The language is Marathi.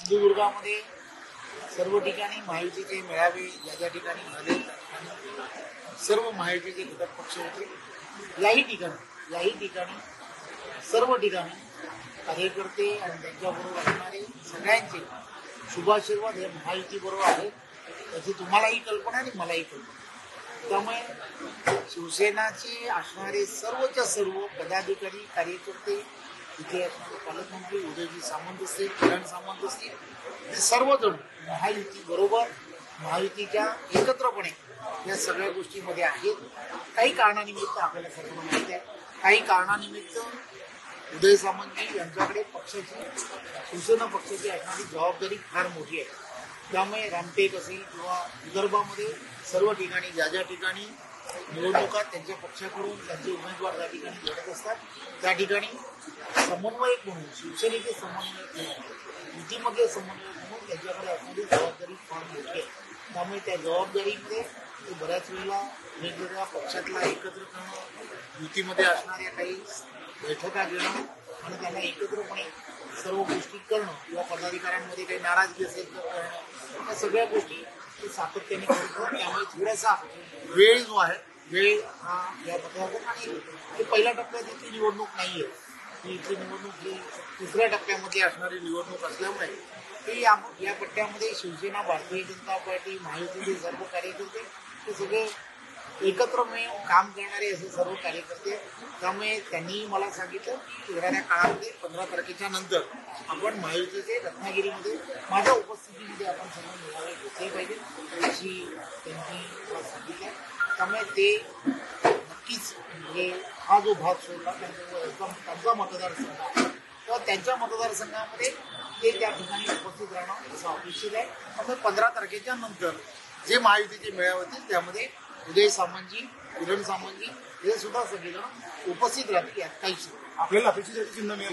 सिंधुदुर्गामध्ये सर्व ठिकाणी महायुतीचे मेळावे ज्या ठिकाणी झाले सर्व महायुतीचे घटक पक्ष होते. याही ठिकाणी सर्व ठिकाणी कार्यकर्ते आणि त्यांच्याबरोबर असणारे सगळ्यांचे शुभाशीर्वाद हे महायुतीबरोबर आहे, त्याची तुम्हालाही कल्पना आणि मलाही कल्पना. त्यामुळे शिवसेनाचे असणारे सर्वच्या सर्व पदाधिकारी कार्यकर्ते, इथे असणारे पालकमंत्री उदयजी सामंत असतील, किरण सामंत असतील, हे सर्वजण महायुती बरोबर महायुतीच्या एकत्रपणे या सगळ्या गोष्टीमध्ये आहेत. काही कारणानिमित्त आपल्याला सर्व माहिती आहे, काही कारणानिमित्त उदय सामंतजी यांच्याकडे पक्षाची शिवसेना पक्षाची असणारी जबाबदारी फार मोठी आहे. त्यामुळे रामटेक असेल किंवा विदर्भामध्ये सर्व ठिकाणी ज्या ठिकाणी निवडणुका त्यांच्या पक्षाकडून त्यांचे उमेदवार त्या ठिकाणी लढत असतात, त्या ठिकाणी समन्वयक म्हणून शिवसेनेचे समन्वयक म्हणून युतीमधले समन्वयक म्हणून त्यांच्याकडे असणारी जबाबदारी फार मोठी आहे. त्यामुळे त्या जबाबदारीमध्ये ते बऱ्याच वेळेला वेगवेगळ्या पक्षातला एकत्र करणं, युतीमध्ये असणाऱ्या काही बैठका घेणं आणि त्यांना एकत्रपणे सर्व गोष्टी करणं किंवा पदाधिकाऱ्यांमध्ये काही नाराजगी असेल तर करणं, या सगळ्या गोष्टी ते सातत्याने करतात. त्यामुळे थोडासा वेळ जो आहे वेळ हा या पदाधिकारी आणि हे पहिल्या टप्प्यात इथली निवडणूक नाही आहे, ही इथली निवडणूक ही तिसऱ्या टप्प्यामध्ये असणारी निवडणूक असल्यामुळे ते या पट्ट्यामध्ये शिवसेना, भारतीय जनता पार्टी, महायुतीचे सर्व कार्यकर्ते हे सगळे एकत्र मिळून काम करणारे असे सर्व कार्यकर्ते. त्यामुळे त्यांनी मला सांगितलं की येणाऱ्या काळामध्ये 15 तारखेच्या नंतर आपण महायुतीचे रत्नागिरीमध्ये माझ्या उपस्थितीमध्ये आपण सर्व मेळावे घेतले पाहिजे अशी त्यांनी मला सांगितलं. त्यामुळे ते नक्कीच म्हणजे हा जो भाग सोडला त्यांचा मतदारसंघ आहे तर त्यांच्या मतदारसंघामध्ये ते त्या ठिकाणी उपस्थित राहणं असं अपेक्षित आहे. त्यामुळे 15 तारखेच्या नंतर जे महायुतीचे मेळावे होतील त्यामध्ये उदय सामंतजी, किरण सामंतजी हे सुद्धा सगळेजण उपस्थित राहतील. यात काहीच आपल्याला अपेक्षित चिन्ह मिळेल.